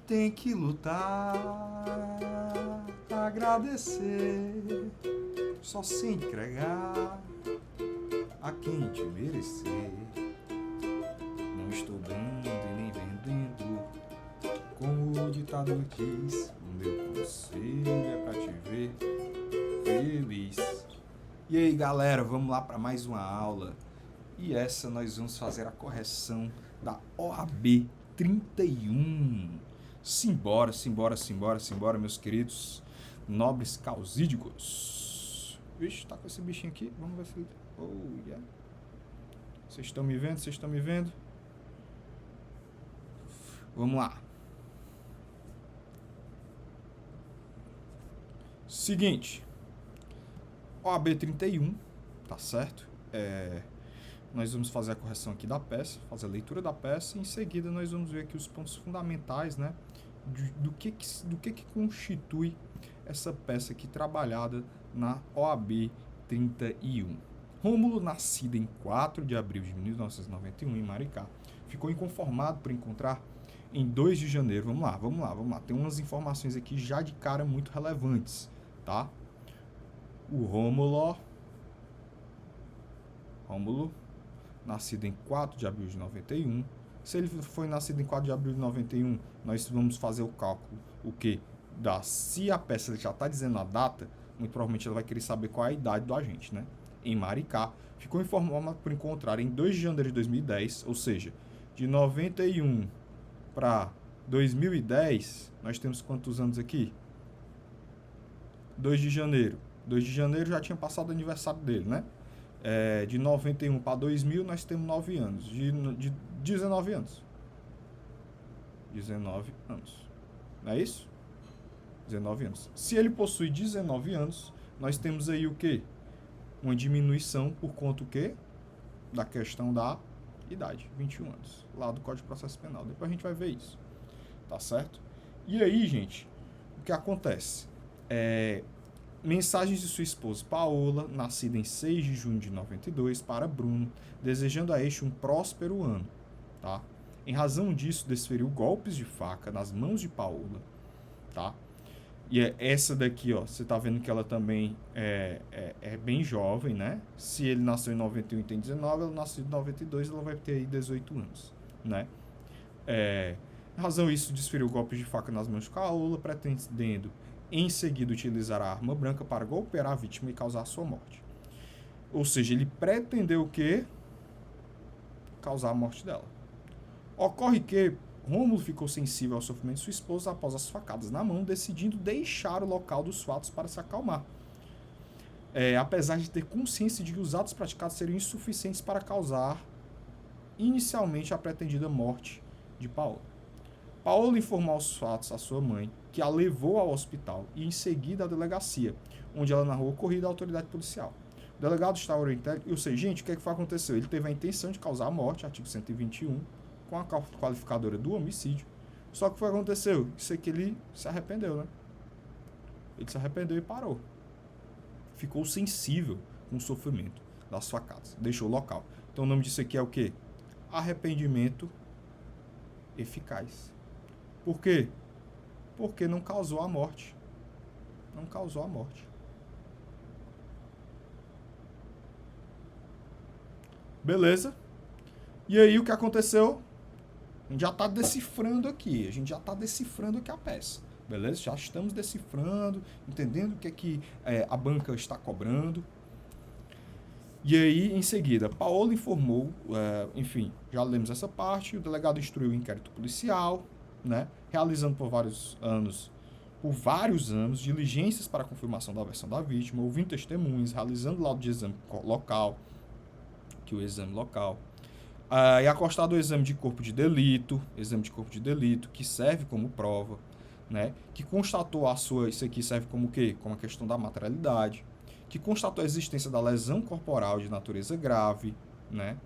tem que lutar, agradecer, só se entregar a quem te merecer. Não estou dando e nem vendendo, como o ditado diz, o meu conselho é pra te ver feliz. E aí, galera, vamos lá para mais uma aula. E essa nós vamos fazer a correção da OAB 31. Simbora, meus queridos nobres causídicos. Vixe, tá com esse bichinho aqui. Vamos ver se ele... Oh, yeah. Vocês estão me vendo? Vamos lá. Seguinte. OAB 31, tá certo? Nós vamos fazer a correção aqui da peça, fazer a leitura da peça, e em seguida nós vamos ver aqui os pontos fundamentais, né, do que constitui essa peça aqui trabalhada na OAB 31. Rômulo, nascido em 4 de abril de 1991 em Maricá, ficou inconformado por encontrar em 2 de janeiro, vamos lá, tem umas informações aqui já de cara muito relevantes, tá? O Rômulo, nascido em 4 de abril de 91. Se ele foi nascido em 4 de abril de 91, nós vamos fazer o cálculo, se a peça já está dizendo a data, muito provavelmente ela vai querer saber qual é a idade do agente, né? Em Maricá, ficou informado por encontrar em 2 de janeiro de 2010, ou seja, de 91 para 2010, nós temos quantos anos aqui? 2 de janeiro. 2 de janeiro já tinha passado o aniversário dele, né? De 91 para 2000, nós temos 9 anos. De 19 anos. 19 anos. Não é isso? 19 anos. Se ele possui 19 anos, nós temos aí o quê? Uma diminuição por conta o quê? Da questão da idade. 21 anos. Lá do Código de Processo Penal. Depois a gente vai ver isso. Tá certo? E aí, gente, o que acontece? Mensagens de sua esposa Paola, nascida em 6 de junho de 92, para Bruno, desejando a este um próspero ano, tá? Em razão disso, desferiu golpes de faca nas mãos de Paola, tá? E essa daqui, ó, você tá vendo que ela também é bem jovem, né? Se ele nasceu em 91 e tem 19, ela nasceu em 92, ela vai ter aí 18 anos, né? Em razão disso, desferiu golpes de faca nas mãos de Paola, pretendendo em seguida utilizar a arma branca para golpear a vítima e causar a sua morte. Ou seja, ele pretendeu o quê? Causar a morte dela. Ocorre que Rômulo ficou sensível ao sofrimento de sua esposa após as facadas na mão, decidindo deixar o local dos fatos para se acalmar. Apesar de ter consciência de que os atos praticados seriam insuficientes para causar inicialmente a pretendida morte de Paola. Paola informou os fatos à sua mãe, que a levou ao hospital e em seguida à delegacia, onde ela narrou o ocorrido à autoridade policial. O delegado estava orientado, ou seja, gente, o que foi aconteceu? Ele teve a intenção de causar a morte, artigo 121, com a qualificadora do homicídio. Só que o que aconteceu? Isso aqui ele se arrependeu, né? Ele se arrependeu e parou. Ficou sensível com o sofrimento das facadas. Deixou o local. Então o nome disso aqui é o quê? Arrependimento eficaz. Por quê? Porque não causou a morte. Não causou a morte. Beleza? E aí o que aconteceu? A gente já está decifrando aqui. A peça. Beleza? Já estamos decifrando, entendendo o que é que a banca está cobrando. E aí, em seguida, Paola informou, enfim, já lemos essa parte, o delegado instruiu o inquérito policial, né, realizando por vários anos, diligências para a confirmação da versão da vítima, ouvindo testemunhas, realizando laudo de exame local, e acostado o exame de corpo de delito, que serve como prova, né, que constatou isso aqui serve como o quê? Como a questão da materialidade, que constatou a existência da lesão corporal de natureza grave, né,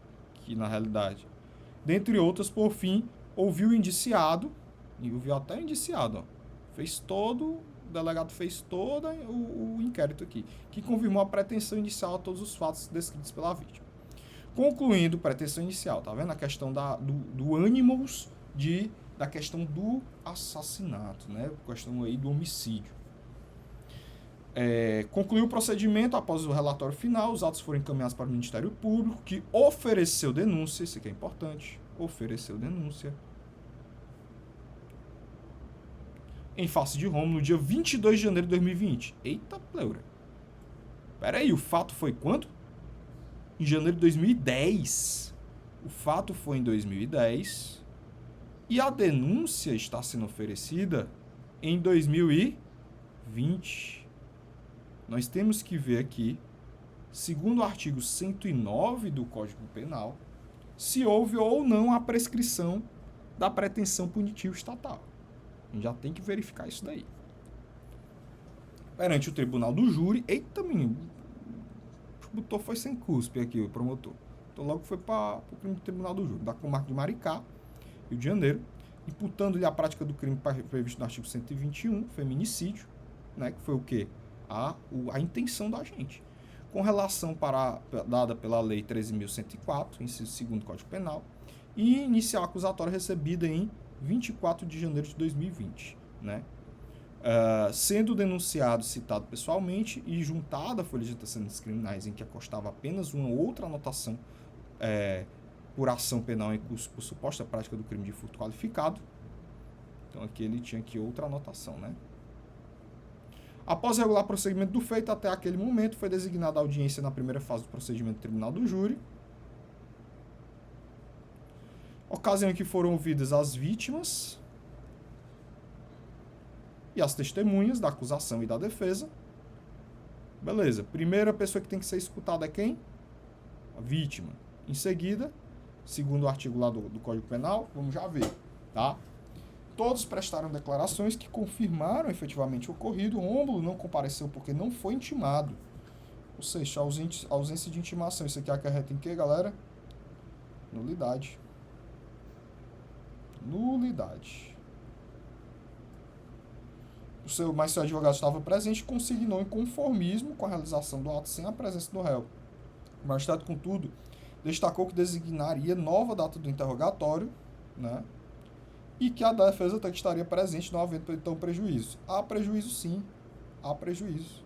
que na realidade, dentre outras, por fim, ouviu o indiciado, e ouviu até o indiciado, o delegado fez todo o inquérito aqui, que confirmou a pretensão inicial a todos os fatos descritos pela vítima. Concluindo, pretensão inicial, tá vendo? A questão do ânimos de da questão do assassinato, né? Questão aí do homicídio. Concluiu o procedimento. Após o relatório final, os autos foram encaminhados para o Ministério Público, que ofereceu denúncia, isso aqui é importante, ofereceu denúncia, em face de Rômulo, no dia 22 de janeiro de 2020. Eita pleura. Pera aí, o fato foi quando? Em janeiro de 2010. O fato foi em 2010 e a denúncia está sendo oferecida em 2020. Nós temos que ver aqui, segundo o artigo 109 do Código Penal, se houve ou não a prescrição da pretensão punitiva estatal. A gente já tem que verificar isso daí. Perante o tribunal do júri, eita menino, botou foi sem cuspe aqui o promotor. Então logo foi para o tribunal do júri, da comarca de Maricá, Rio de Janeiro, imputando-lhe a prática do crime previsto no artigo 121, feminicídio, né, que foi o quê? A intenção da gente. Com relação dada pela Lei 13.104, inciso 2º do Código Penal, e inicial acusatória recebida em 24 de janeiro de 2020, né? Sendo denunciado, citado pessoalmente e juntada a folha de antecedentes criminais em que acostava apenas uma outra anotação por ação penal em curso por suposta prática do crime de furto qualificado. Então aqui ele tinha aqui outra anotação, né? Após regular prosseguimento do feito, até aquele momento foi designada a audiência na primeira fase do procedimento do tribunal do júri, ocasião em que foram ouvidas as vítimas e as testemunhas da acusação e da defesa. Beleza. Primeira pessoa que tem que ser escutada é quem? A vítima. Em seguida, segundo o artigo lá do Código Penal, vamos já ver, tá? Todos prestaram declarações que confirmaram efetivamente o ocorrido. Rômulo não compareceu porque não foi intimado. Ou seja, ausência de intimação. Isso aqui acarreta em quê, galera? Nulidade. Nulidade. Mas seu advogado estava presente e consignou inconformismo com a realização do ato sem a presença do réu. O magistrado, contudo, destacou que designaria nova data do interrogatório, né? E que a defesa até que estaria presente, não havendo então prejuízo. Há prejuízo, sim. Há prejuízo.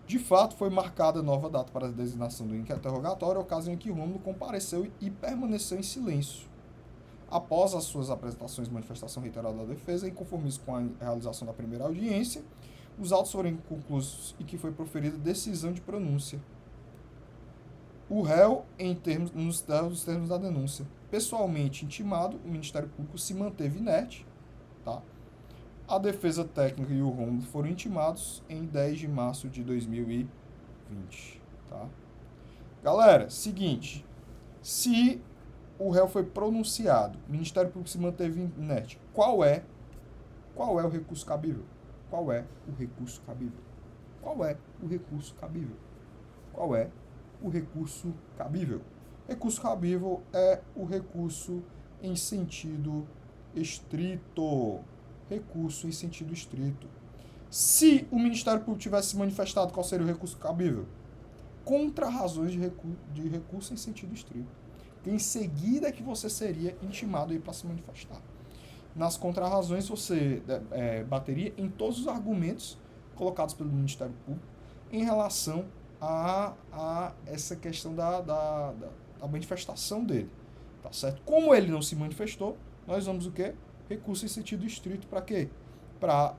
De fato, foi marcada nova data para a designação do interrogatório, ocasião em que Rômulo compareceu e permaneceu em silêncio. Após as suas apresentações e manifestação reiterada da defesa, em compromisso com a realização da primeira audiência, os autos foram concluídos e que foi proferida decisão de pronúncia. O réu, nos termos da denúncia, pessoalmente intimado, o Ministério Público se manteve inerte, tá? A defesa técnica e o Rômulo foram intimados em 10 de março de 2020, tá? Galera, seguinte, se o réu foi pronunciado, o Ministério Público se manteve inerte, qual é o recurso cabível? Qual é o recurso cabível? Qual é o recurso cabível? Qual é o recurso cabível? Recurso cabível é o recurso em sentido estrito. Recurso em sentido estrito. Se o Ministério Público tivesse se manifestado, qual seria o recurso cabível? Contra razões de recurso em sentido estrito. Em seguida é que você seria intimado para se manifestar. Nas contrarrazões, você bateria em todos os argumentos colocados pelo Ministério Público em relação a essa questão da manifestação dele. Tá certo? Como ele não se manifestou, nós vamos o quê? Recurso em sentido estrito para quê? Para,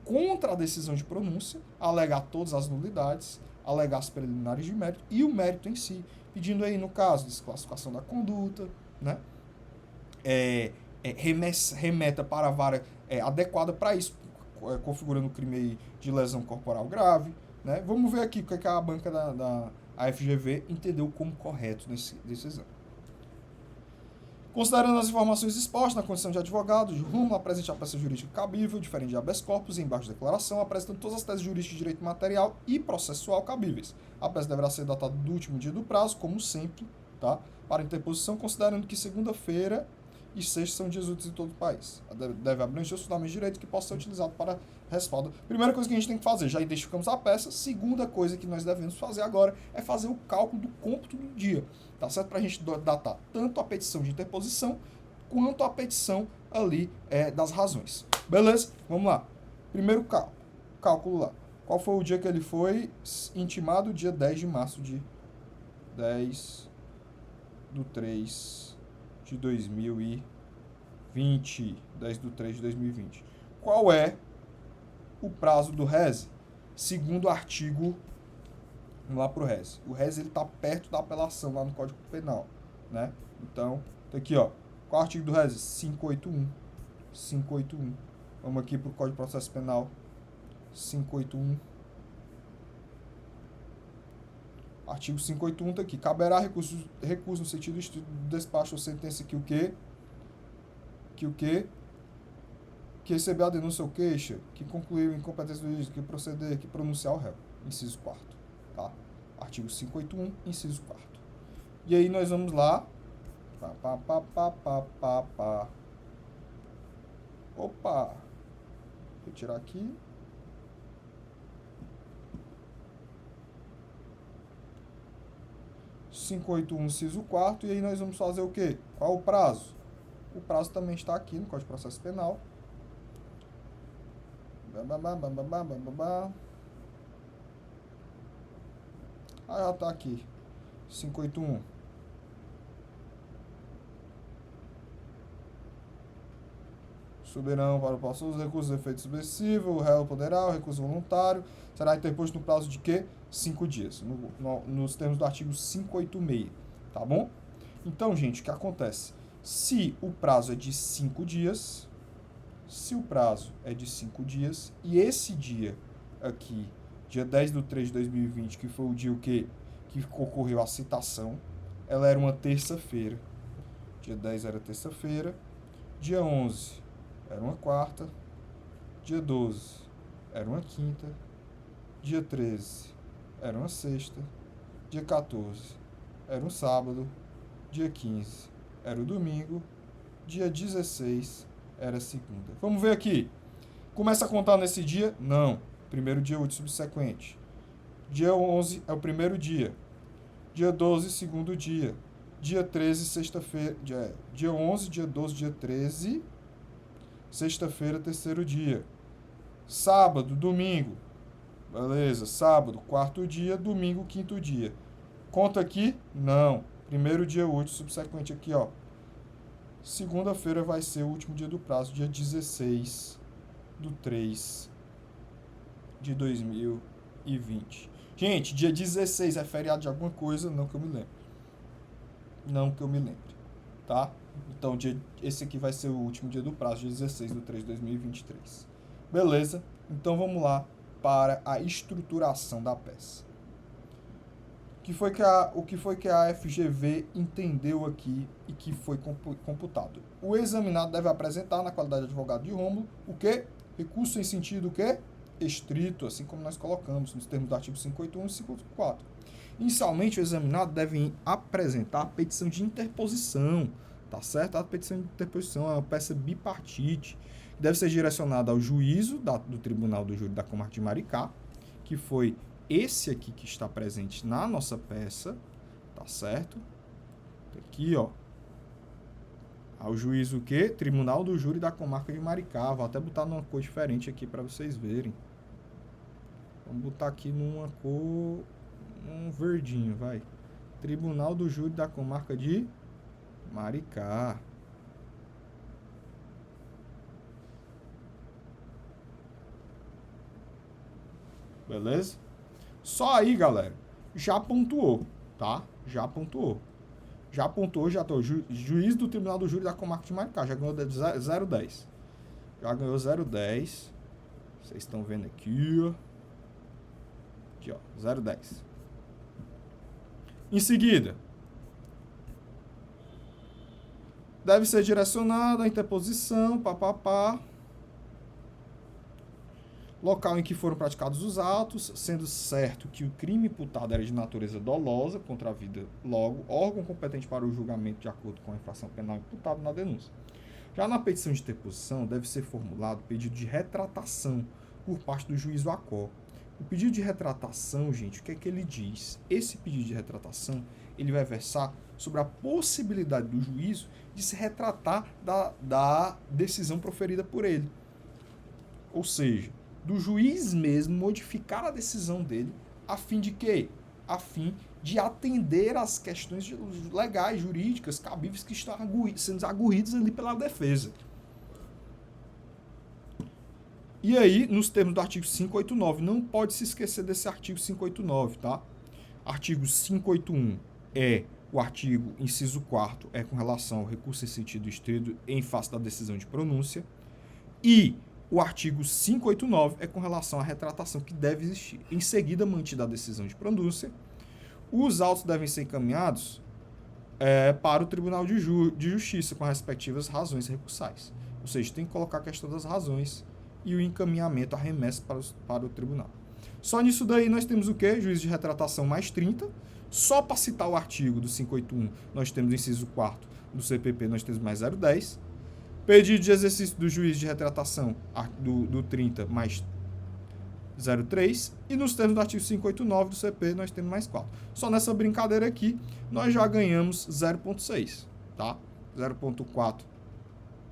contra a decisão de pronúncia, alegar todas as nulidades, alegar as preliminares de mérito e o mérito em si, pedindo aí, no caso, desclassificação da conduta, né? Remeta para a vara adequada para isso, configurando o crime aí de lesão corporal grave, né? Vamos ver aqui o que a banca da FGV entendeu como correto nesse exame. Considerando as informações expostas na condição de advogado, Rômulo apresenta a peça jurídica cabível, diferente de habeas corpus e embaixo de declaração, apresentando todas as teses jurídicas de direito material e processual cabíveis. A peça deverá ser datada do último dia do prazo, como sempre, tá? Para interposição, considerando que segunda-feira e sexta são dias úteis em todo o país. Deve abranger os fundamentos de direito que possa ser utilizado para respaldo. Primeira coisa que a gente tem que fazer, já identificamos a peça. Segunda coisa que nós devemos fazer agora é fazer o cálculo do cômputo do dia, tá certo? Para a gente datar tanto a petição de interposição quanto a petição ali das razões. Beleza? Vamos lá. Primeiro cálculo lá. Qual foi o dia que ele foi intimado? Dia 10 de março de 10/3 de 2020. 10/3 de 2020. Qual é o prazo do RES? Segundo o artigo... Vamos lá pro RES. O RES ele tá perto da apelação lá no Código Penal, né? Então, tá aqui, ó. Qual é o artigo do RES? 581. 581. Vamos aqui pro Código de Processo Penal. 581. Artigo 581 tá aqui. Caberá recurso no sentido do despacho ou sentença que o quê? Que receber a denúncia ou queixa, que concluiu incompetência do juiz, que proceder, que pronunciar o réu. Inciso 4º. Tá? Artigo 581, inciso 4º. E aí nós vamos lá. Opa! Vou tirar aqui. (581) 581, inciso 4º. E aí nós vamos fazer o quê? Qual o prazo? O prazo também está aqui no Código de Processo Penal. Já está aqui. 581. Soberano para o próximo uso, recurso de efeito subversivo, o réu poderá, o recurso voluntário, será interposto no prazo de quê? 5 dias, nos termos do artigo 586, tá bom? Então, gente, o que acontece? Se o prazo é de 5 dias, e esse dia aqui, dia 10/3 de 2020, que foi o dia que ocorreu a citação, ela era uma terça-feira. Dia 10 era terça-feira, dia 11 era uma quarta, dia 12 era uma quinta, dia 13 era uma sexta, dia 14 era um sábado, dia 15 era o domingo, dia 16 era segunda. Vamos ver aqui. Começa a contar nesse dia? Não. Primeiro dia útil subsequente. Dia 11 é o primeiro dia. Dia 12, segundo dia. Dia 13, sexta-feira. Dia 11, dia 12, dia 13. Sexta-feira, terceiro dia. Sábado, domingo. Beleza. Sábado, quarto dia. Domingo, quinto dia. Conta aqui? Não. Primeiro dia útil subsequente aqui, ó. Segunda-feira vai ser o último dia do prazo, dia 16/3 de 2020. Gente, dia 16 é feriado de alguma coisa? Não que eu me lembre. Tá? Então, esse aqui vai ser o último dia do prazo, dia 16/3 de 2023. Beleza? Então, vamos lá para a estruturação da peça. O que foi que a FGV entendeu aqui e que foi computado? O examinado deve apresentar, na qualidade de advogado de Rômulo, o quê? Recurso em sentido o quê? Estrito, assim como nós colocamos nos termos do artigo 581 e 584. Inicialmente, o examinado deve apresentar a petição de interposição, tá certo? A petição de interposição é uma peça bipartite, que deve ser direcionada ao juízo do Tribunal do Júri da Comarca de Maricá, que foi esse aqui que está presente na nossa peça, tá certo? Aqui, ó. Ao juízo o quê? Tribunal do Júri da Comarca de Maricá. Vou até botar numa cor diferente aqui para vocês verem. Vamos botar aqui numa cor... um verdinho, vai. Tribunal do Júri da Comarca de Maricá. Beleza? Só aí, galera, já pontuou, tá? Já pontuou, já tô. Juiz do Tribunal do Júri da Comarca de Maricá, já ganhou 0,10. Já ganhou 0,10. Vocês estão vendo aqui, ó. Aqui, ó, 0,10. Em seguida, deve ser direcionado à interposição, papapá. Local em que foram praticados os atos, sendo certo que o crime imputado era de natureza dolosa contra a vida, logo, órgão competente para o julgamento de acordo com a infração penal imputada na denúncia. Já na petição de interposição, deve ser formulado pedido de retratação por parte do juiz do ACO. O pedido de retratação, gente, o que é que ele diz? Esse pedido de retratação, ele vai versar sobre a possibilidade do juízo de se retratar da decisão proferida por ele. Ou seja, do juiz mesmo modificar a decisão dele a fim de quê? A fim de atender às questões legais, jurídicas, cabíveis que estão sendo agurridas ali pela defesa. E aí, nos termos do artigo 589, não pode se esquecer desse artigo 589, tá? Artigo 581 é o artigo, inciso 4º, é com relação ao recurso em sentido estrito em face da decisão de pronúncia. E o artigo 589 é com relação à retratação que deve existir. Em seguida, mantida a decisão de pronúncia, os autos devem ser encaminhados para o Tribunal de Justiça com as respectivas razões recursais. Ou seja, tem que colocar a questão das razões e o encaminhamento, a remessa para o tribunal. Só nisso daí nós temos o quê? Juízo de retratação mais 30. Só para citar o artigo do 581, nós temos o inciso 4º do CPP, nós temos mais 010. Pedido de exercício do juiz de retratação do 30 mais 03. E nos termos do artigo 589 do CP, nós temos mais 4. Só nessa brincadeira aqui, nós já ganhamos 0,6, tá? 0,4.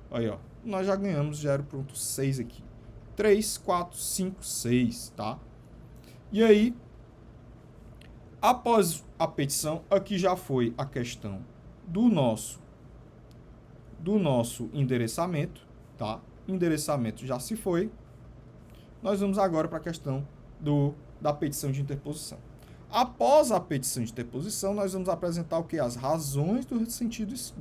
Aí, ó. Nós já ganhamos 0,6 aqui. 3, 4, 5, 6, tá? E aí, após a petição, aqui já foi a questão do nosso endereçamento, tá? Endereçamento já se foi. Nós vamos agora para a questão da petição de interposição. Após a petição de interposição, nós vamos apresentar o que? As razões do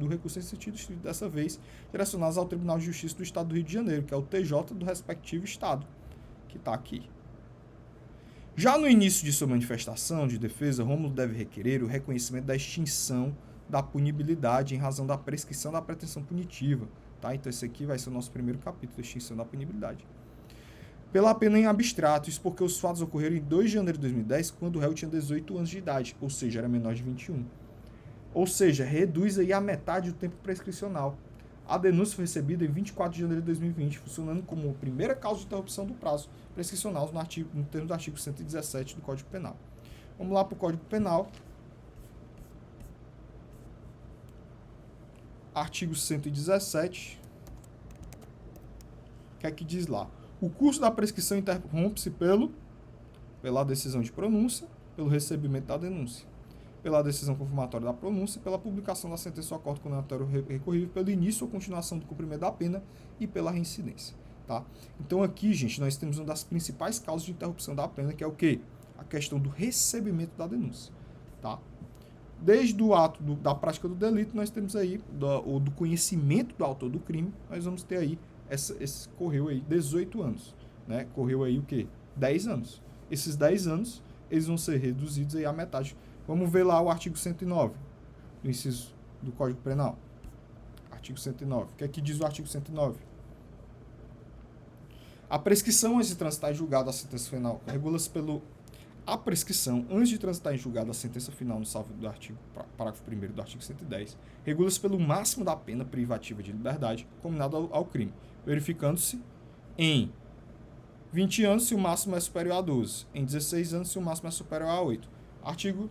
recurso em sentido estrito, dessa vez, direcionadas ao Tribunal de Justiça do Estado do Rio de Janeiro, que é o TJ do respectivo Estado, que está aqui. Já no início de sua manifestação de defesa, Rômulo deve requerer o reconhecimento da extinção da punibilidade em razão da prescrição da pretensão punitiva. Tá? Então, esse aqui vai ser o nosso primeiro capítulo, extinção da punibilidade. Pela pena em abstrato, isso porque os fatos ocorreram em 2 de janeiro de 2010, quando o réu tinha 18 anos de idade, ou seja, era menor de 21. Ou seja, reduz aí a metade do tempo prescricional. A denúncia foi recebida em 24 de janeiro de 2020, funcionando como primeira causa de interrupção do prazo prescricional no termo do artigo 117 do Código Penal. Vamos lá para o Código Penal. Artigo 117. O que é que diz lá? O curso da prescrição interrompe-se pela decisão de pronúncia, pelo recebimento da denúncia, pela decisão confirmatória da pronúncia, pela publicação da sentença ou acordo condenatório recorrível, pelo início ou continuação do cumprimento da pena e pela reincidência. Tá? Então aqui, gente, nós temos uma das principais causas de interrupção da pena, que é o quê? A questão do recebimento da denúncia. Tá? Desde o ato da prática do delito, nós temos aí, do conhecimento do autor do crime, nós vamos ter aí, correu aí 18 anos. Né? Correu aí o quê? 10 anos. Esses 10 anos, eles vão ser reduzidos aí à metade. Vamos ver lá o artigo 109, do inciso do Código Penal. Artigo 109. O que é que diz o artigo 109? A prescrição antes de transitar em julgado a sentença final regula-se pelo... A prescrição antes de transitar em julgado a sentença final no salvo do artigo, parágrafo 1º do artigo 110, regula-se pelo máximo da pena privativa de liberdade combinada ao crime, verificando-se em 20 anos se o máximo é superior a 12, em 16 anos se o máximo é superior a 8. Artigo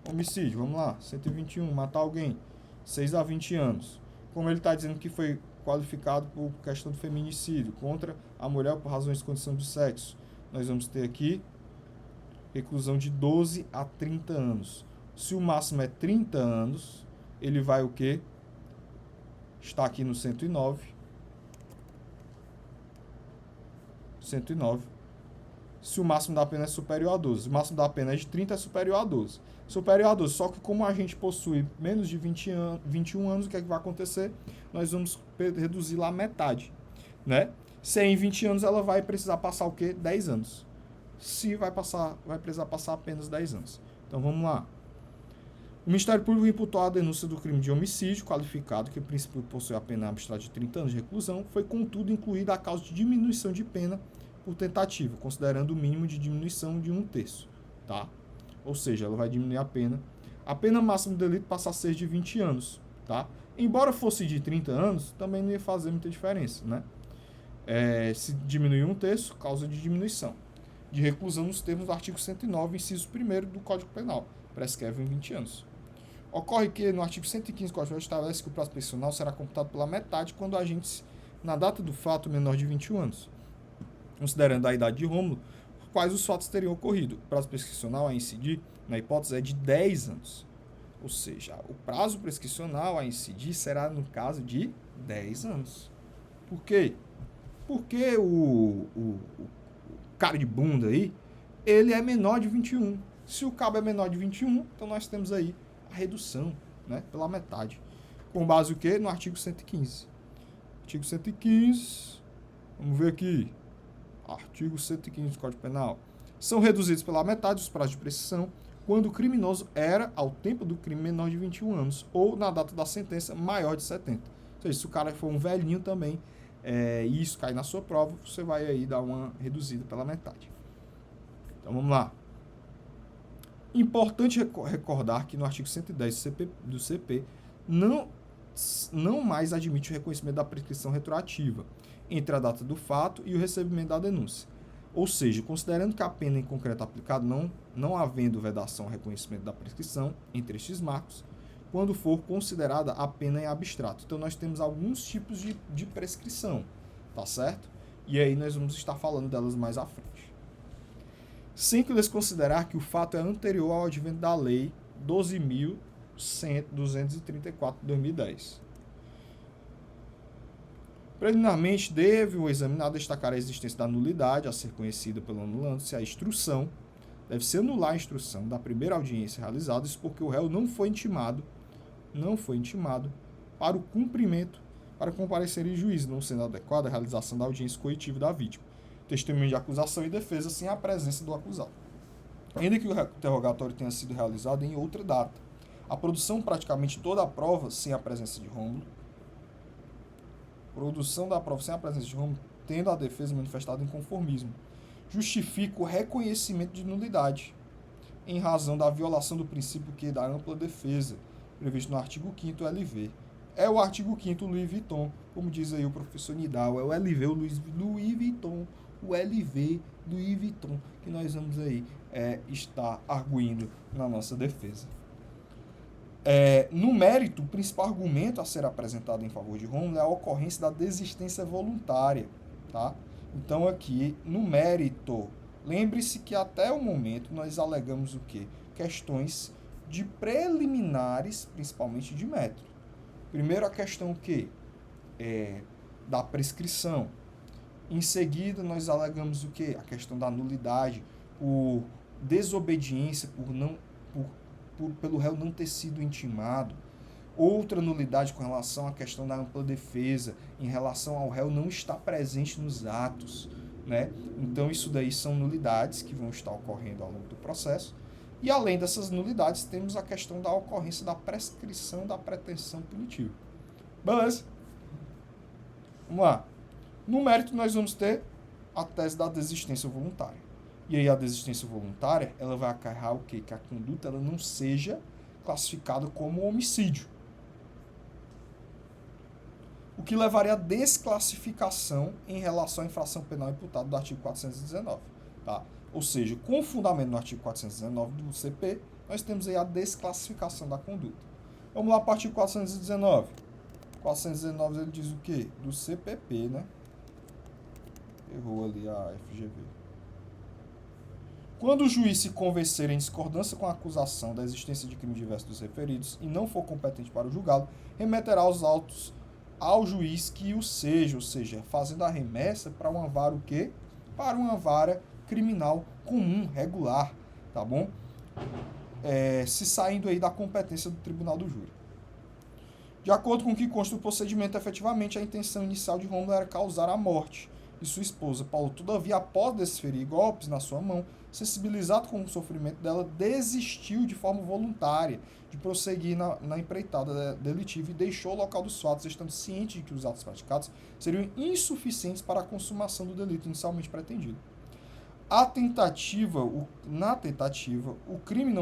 homicídio, vamos lá, 121, matar alguém, 6 a 20 anos. Como ele está dizendo que foi qualificado por questão do feminicídio contra a mulher por razões de condição de sexo, nós vamos ter aqui reclusão de 12 a 30 anos. Se o máximo é 30 anos, ele vai o quê? Está aqui no 109. 109. Se o máximo da pena é superior a 12. O máximo da pena é de 30, é superior a 12. Superior a 12. Só que como a gente possui menos de 21 anos, o que é que vai acontecer? Nós vamos reduzir lá a metade. Né? Se é em 20 anos, ela vai precisar passar o quê? 10 anos. Se vai precisar passar apenas 10 anos. Então vamos lá. O Ministério Público imputou a denúncia do crime de homicídio qualificado, que o princípio possui a pena abstrata de 30 anos de reclusão, foi contudo incluída a causa de diminuição de pena por tentativa, considerando o mínimo de diminuição de 1/3. Tá? Ou seja, ela vai diminuir a pena. A pena máxima do delito passa a ser de 20 anos. Tá? Embora fosse de 30 anos, também não ia fazer muita diferença. Né? Se diminuir 1/3, causa de diminuição de reclusão nos termos do artigo 109, inciso 1º do Código Penal. Prescreve em 20 anos. Ocorre que no artigo 115 do Código Penal estabelece que o prazo prescricional será computado pela metade quando o agente, na data do fato, menor de 21 anos. Considerando a idade de Rômulo, quais os fatos teriam ocorrido. O prazo prescricional a incidir, na hipótese, é de 10 anos. Ou seja, o prazo prescricional a incidir será no caso de 10 anos. Por quê? Porque o cara de bunda aí, ele é menor de 21. Se o cabo é menor de 21, então nós temos aí a redução, né, pela metade. Com base o quê? No artigo 115. Artigo 115, vamos ver aqui. Artigo 115 do Código Penal. São reduzidos pela metade os prazos de prescrição quando o criminoso era, ao tempo do crime, menor de 21 anos ou na data da sentença, maior de 70. Ou seja, se o cara for um velhinho também, e isso cai na sua prova, você vai aí dar uma reduzida pela metade. Então, vamos lá. Importante recordar que no artigo 110 do CP não mais admite o reconhecimento da prescrição retroativa entre a data do fato e o recebimento da denúncia. Ou seja, considerando que a pena em concreto aplicada, não havendo vedação ao reconhecimento da prescrição entre estes marcos, quando for considerada a pena em abstrato. Então, nós temos alguns tipos de prescrição, tá certo? E aí nós vamos estar falando delas mais à frente. Sem que desconsiderar que o fato é anterior ao advento da Lei 12.234 de 2010. Preliminarmente, deve o examinado destacar a existência da nulidade a ser conhecida pelo anulando se a instrução deve-se anular a instrução da primeira audiência realizada, isso porque o réu não foi intimado para o cumprimento, para comparecer em juízo, não sendo adequada a realização da audiência coitiva da vítima, testemunho de acusação e defesa sem a presença do acusado. Ainda que o interrogatório tenha sido realizado em outra data, a produção praticamente toda a prova sem a presença de Rômulo, tendo a defesa manifestado inconformismo, justifica o reconhecimento de nulidade, em razão da violação do princípio que da ampla defesa, previsto no artigo 5º LV. É o artigo 5º Louis Vuitton, como diz aí o professor Nidal, é o LV, o Louis Vuitton, o LV Louis Vuitton, que nós vamos aí estar arguindo na nossa defesa. No mérito, o principal argumento a ser apresentado em favor de Rômulo é a ocorrência da desistência voluntária, tá? Então, aqui, no mérito, lembre-se que até o momento nós alegamos o quê? Questões de preliminares, principalmente de método. Primeiro, a questão o quê? Da prescrição. Em seguida, nós alegamos o quê? A questão da nulidade, por desobediência, pelo réu não ter sido intimado. Outra nulidade com relação à questão da ampla defesa, em relação ao réu não estar presente nos atos, né? Então, isso daí são nulidades que vão estar ocorrendo ao longo do processo. E, além dessas nulidades, temos a questão da ocorrência da prescrição da pretensão punitiva. Beleza? Vamos lá. No mérito, nós vamos ter a tese da desistência voluntária. E aí, a desistência voluntária, ela vai acarrear o quê? Que a conduta ela não seja classificada como homicídio. O que levaria à desclassificação em relação à infração penal imputada do artigo 419. Tá? Ou seja, com fundamento no artigo 419 do CP, nós temos aí a desclassificação da conduta. Vamos lá para o artigo 419. 419 ele diz o quê? Do CPP, né? Errou ali a FGV. Quando o juiz se convencer em discordância com a acusação da existência de crime diverso dos referidos e não for competente para o julgá-lo, remeterá os autos ao juiz que o seja, ou seja, fazendo a remessa para uma vara o quê? Para uma vara criminal comum, regular, tá bom? Se saindo aí da competência do tribunal do júri. De acordo com o que consta do procedimento, efetivamente, a intenção inicial de Rômulo era causar a morte de sua esposa. Paulo, todavia, após desferir golpes na sua mão, sensibilizado com o sofrimento dela, desistiu de forma voluntária de prosseguir na empreitada delitiva e deixou o local dos fatos, estando ciente de que os atos praticados seriam insuficientes para a consumação do delito inicialmente pretendido. Na tentativa, o crime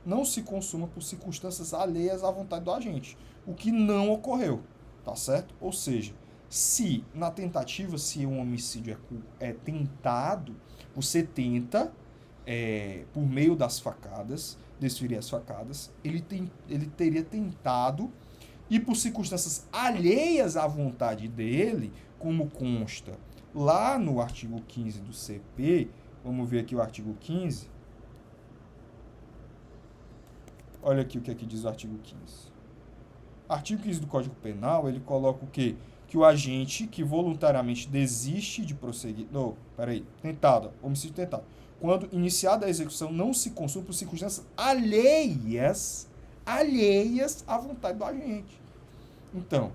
não se consuma por circunstâncias alheias à vontade do agente, o que não ocorreu, tá certo? Ou seja, se na tentativa, se um homicídio é tentado, você tenta por meio das facadas, desferir as facadas, ele teria tentado, e por circunstâncias alheias à vontade dele, como consta lá no artigo 15 do CP, vamos ver aqui o artigo 15. Olha aqui o que diz o artigo 15. Artigo 15 do Código Penal, ele coloca o quê? Que o agente que voluntariamente desiste de prosseguir... homicídio tentado. Quando iniciada a execução, não se consuma por circunstâncias alheias à vontade do agente. Então,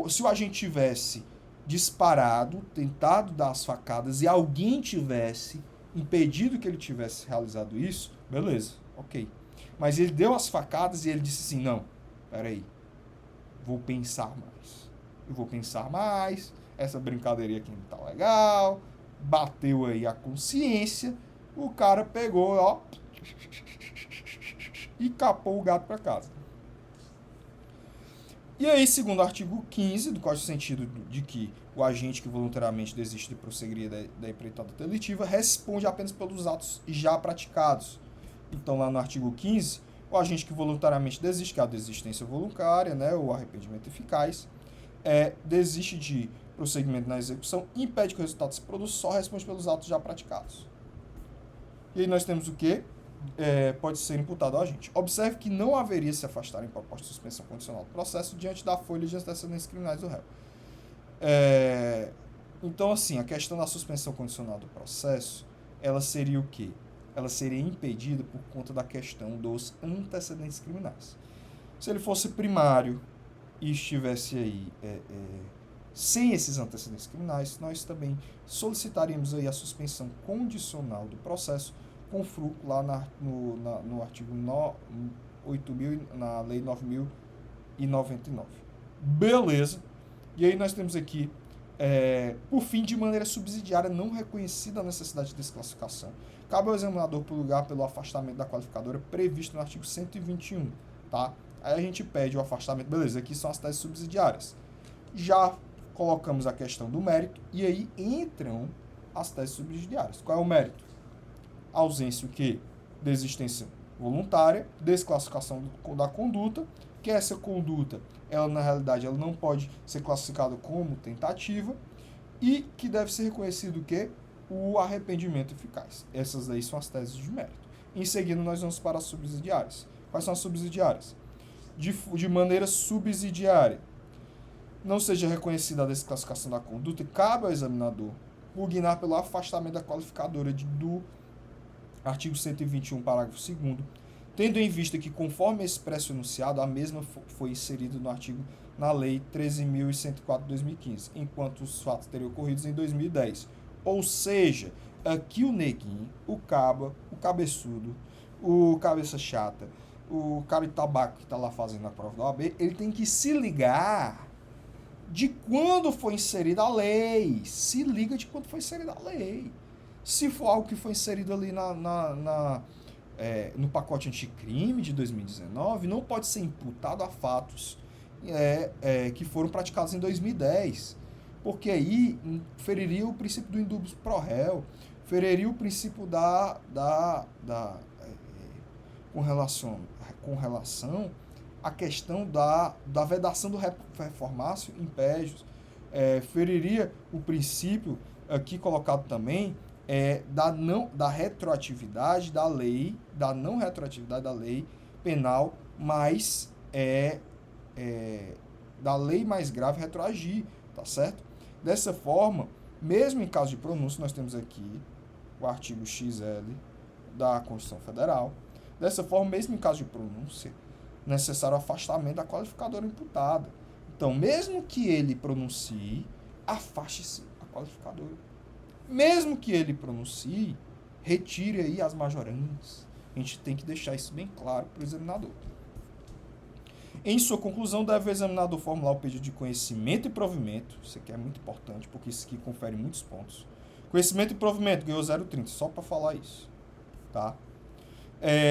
se o agente tivesse disparado, tentado dar as facadas, e alguém tivesse impedido que ele tivesse realizado isso, beleza, ok. Mas ele deu as facadas e ele disse assim, não, peraí, vou pensar mais, essa brincadeirinha aqui não tá legal, bateu aí a consciência, o cara pegou, ó, e capou o gato para casa. E aí, segundo o artigo 15 do Código de Sentido de que o agente que voluntariamente desiste de prosseguir da empreitada delitiva responde apenas pelos atos já praticados. Então, lá no artigo 15, o agente que voluntariamente desiste, que é a desistência voluntária, né, o arrependimento eficaz, desiste de prosseguimento na execução, impede que o resultado se produza, só responde pelos atos já praticados. E aí nós temos o quê? Pode ser imputado ao agente. Observe que não haveria se afastar em proposta de suspensão condicional do processo diante da folha de antecedentes criminais do réu. Então, assim, a questão da suspensão condicional do processo, ela seria o quê? Ela seria impedida por conta da questão dos antecedentes criminais. Se ele fosse primário e estivesse aí sem esses antecedentes criminais, nós também solicitaríamos aí a suspensão condicional do processo com fruto lá no artigo 8.000, na Lei 9.099. Beleza. E aí nós temos aqui, por fim, de maneira subsidiária, não reconhecida a necessidade de desclassificação, cabe ao examinador pulugar pelo afastamento da qualificadora previsto no artigo 121, tá? Aí a gente pede o afastamento, beleza, aqui são as teses subsidiárias. Já colocamos a questão do mérito, e aí entram as teses subsidiárias. Qual é o mérito? Ausência o quê? Desistência voluntária, desclassificação da conduta, que essa conduta, ela na realidade, ela não pode ser classificada como tentativa, e que deve ser reconhecido o quê? O arrependimento eficaz. Essas aí são as teses de mérito. Em seguida, nós vamos para as subsidiárias. Quais são as subsidiárias? De maneira subsidiária, não seja reconhecida a desclassificação da conduta, e cabe ao examinador pugnar pelo afastamento da qualificadora do artigo 121, parágrafo 2º, tendo em vista que, conforme expresso enunciado, a mesma foi inserida na Lei 13.104 de 2015, enquanto os fatos teriam ocorrido em 2010. Ou seja, aqui o neguinho, o caba, o cabeçudo, o cabeça chata, o cara de tabaco que está lá fazendo a prova da OAB, ele tem que se ligar de quando foi inserida a lei. Se liga de quando foi inserida a lei. Se for algo que foi inserido ali no pacote anticrime de 2019, não pode ser imputado a fatos que foram praticados em 2010. Porque aí feriria o princípio do indubio pro réu, feriria o princípio com relação à questão da vedação do reformácio impégios, feriria o princípio aqui colocado também da retroatividade da lei, da não retroatividade da lei penal, mas da lei mais grave retroagir, tá certo? Dessa forma, mesmo em caso de pronúncia, nós temos aqui o artigo XL da Constituição Federal. Dessa forma, mesmo em caso de pronúncia, necessário afastamento da qualificadora imputada. Então, mesmo que ele pronuncie, afaste-se a qualificadora. Mesmo que ele pronuncie, retire aí as majorantes. A gente tem que deixar isso bem claro para o examinador. Em sua conclusão, deve o examinador formular o pedido de conhecimento e provimento. Isso aqui é muito importante, porque isso aqui confere muitos pontos. Conhecimento e provimento, ganhou 0,30, só para falar isso. Tá?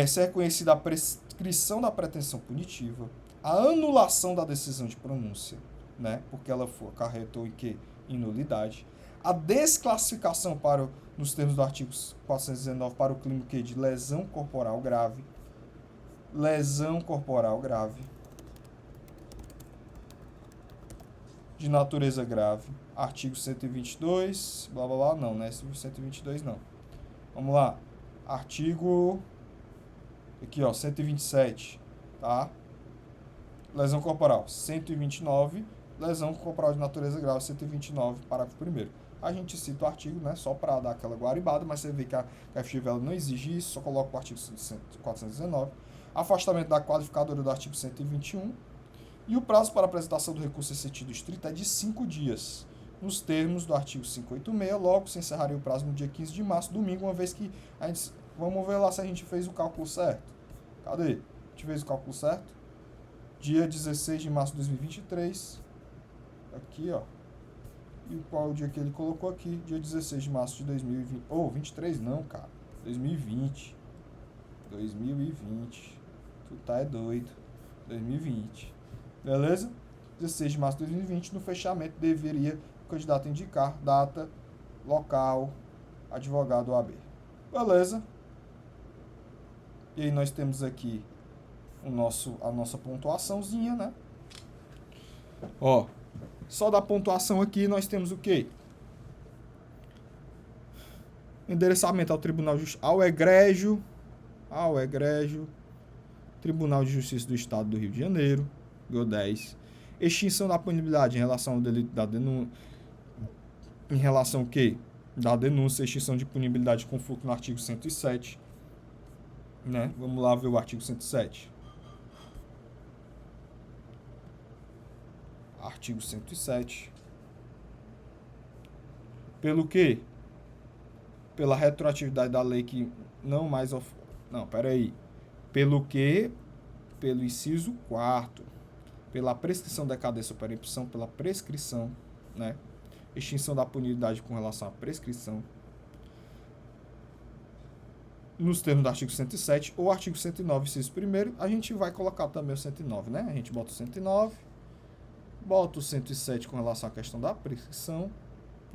Se é reconhecida a prescrição da pretensão punitiva, a anulação da decisão de pronúncia, né? Porque ela acarretou em nulidade, a desclassificação para nos termos do artigo 419 para o crime de lesão corporal grave. Lesão corporal grave. De natureza grave. Artigo 122, blá blá blá, não, não é 122 não. Vamos lá. Artigo aqui, ó, 127, tá? Lesão corporal, 129, lesão corporal de natureza grave, 129, parágrafo 1º. A gente cita o artigo, né, só para dar aquela guaribada, mas você vê que a FGV não exige isso, só coloca o artigo 419. Afastamento da qualificadora do artigo 121. E o prazo para apresentação do recurso em sentido estrito é de 5 dias. Nos termos do artigo 586, logo se encerraria o prazo no dia 15 de março, domingo, uma vez que a gente... Vamos ver lá se a gente fez o cálculo certo. Cadê? A gente fez o cálculo certo? Dia 16 de março de 2023. Aqui, ó. E qual é o dia que ele colocou aqui? Dia 16 de março de 2020. Oh, 23 não, cara. 2020. 2020. Tu tá é doido. 2020. Beleza? 16 de março de 2020, no fechamento, deveria o candidato indicar data, local, advogado OAB. Beleza? E aí nós temos aqui a nossa pontuaçãozinha, né? Ó, só da pontuação aqui nós temos o quê? Endereçamento ao Tribunal ao egrégio Tribunal de Justiça do Estado do Rio de Janeiro, ganhou 10. Extinção da punibilidade em relação ao delito da denúncia. Em relação ao quê? Da denúncia, extinção de punibilidade de conflito no artigo 107. Né? Vamos lá ver o artigo 107. Artigo 107. Pelo quê? Pela retroatividade da lei que não mais... Não, peraí. Pelo quê? Pelo inciso 4º. Pela prescrição da decadência ou perempção, pela prescrição, né? Extinção da punibilidade com relação à prescrição. Nos termos do artigo 107 ou artigo 109, inciso 1º, a gente vai colocar também o 109, né? A gente bota o 109, bota o 107 com relação à questão da prescrição,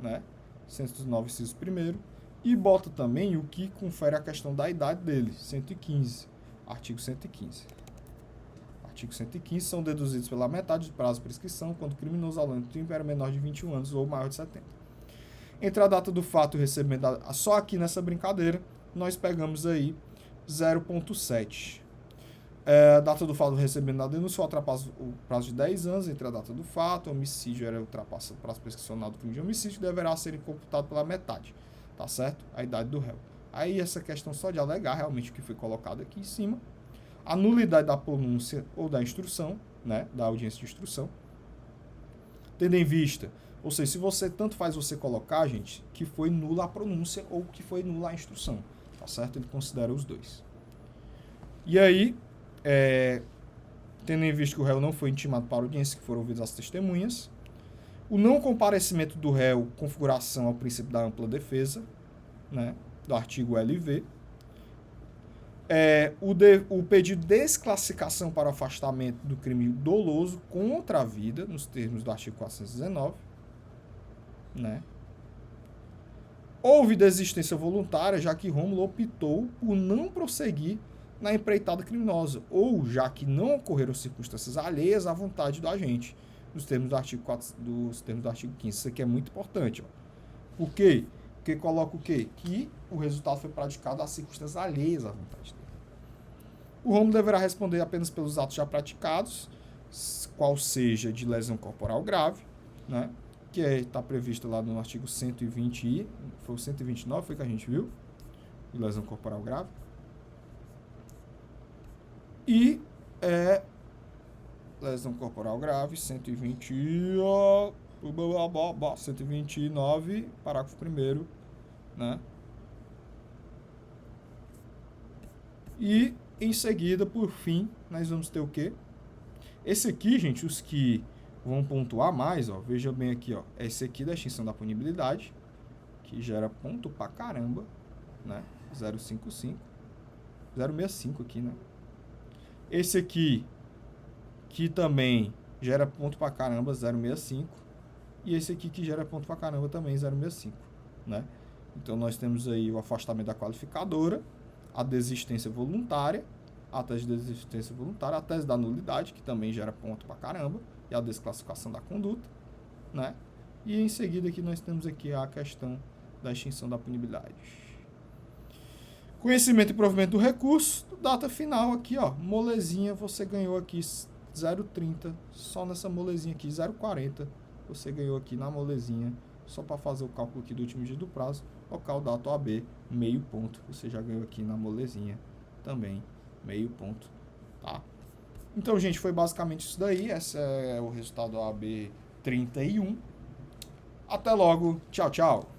né? 109, inciso 1º, e bota também o que confere a questão da idade dele, 115, artigo 115. Artigo 115, são deduzidos pela metade do prazo de prescrição quando o criminoso ao longo do tempo era menor de 21 anos ou maior de 70. Entre a data do fato e o recebimento só aqui nessa brincadeira, nós pegamos aí 0,7. A data do fato do recebimento da denúncia ultrapassa o prazo de 10 anos entre a data do fato, o homicídio ultrapassa o prazo prescricional do crime de homicídio, deverá ser computado pela metade, tá certo? A idade do réu. Aí essa questão só de alegar realmente o que foi colocado aqui em cima, a nulidade da pronúncia ou da instrução, né, da audiência de instrução, tendo em vista, ou seja, se você tanto faz você colocar, gente, que foi nula a pronúncia ou que foi nula a instrução, tá certo? Ele considera os dois. E aí, tendo em vista que o réu não foi intimado para a audiência, que foram ouvidas as testemunhas, o não comparecimento do réu, configuração ao princípio da ampla defesa, né, do artigo LV, o pedido de desclassificação para o afastamento do crime doloso contra a vida, nos termos do artigo 419, né? Houve desistência voluntária, já que Rômulo optou por não prosseguir na empreitada criminosa, ou já que não ocorreram circunstâncias alheias à vontade do agente, nos termos do artigo 15. Isso aqui é muito importante. Ó. Por quê? Porque coloca o quê? Que o resultado foi praticado às circunstâncias alheias à vontade dele. O Rômulo deverá responder apenas pelos atos já praticados, qual seja de lesão corporal grave, né? Que está previsto lá no artigo 120, foi o 129, foi que a gente viu, de lesão corporal grave. E lesão corporal grave, 129, parágrafo 1º, né? E, em seguida, por fim, nós vamos ter o quê? Esse aqui, gente, os que vão pontuar mais, ó, veja bem aqui, ó, esse aqui da extinção da punibilidade, que gera ponto pra caramba, né? 0,65 aqui, né? Esse aqui, que também gera ponto pra caramba, 0,65. E esse aqui que gera ponto pra caramba também, 0,65, né? Então, nós temos aí o afastamento da qualificadora, a desistência voluntária, a tese de desistência voluntária, a tese da nulidade, que também gera ponto pra caramba, e a desclassificação da conduta, né? E em seguida aqui nós temos aqui a questão da extinção da punibilidade. Conhecimento e provimento do recurso, data final aqui, ó, molezinha, você ganhou aqui 0,30, só nessa molezinha aqui, 0,40, você ganhou aqui na molezinha, só para fazer o cálculo aqui do último dia do prazo, local data OAB, meio ponto, você já ganhou aqui na molezinha também, meio ponto, tá? Então, gente, foi basicamente isso daí, esse é o resultado OAB 31. Até logo, tchau, tchau!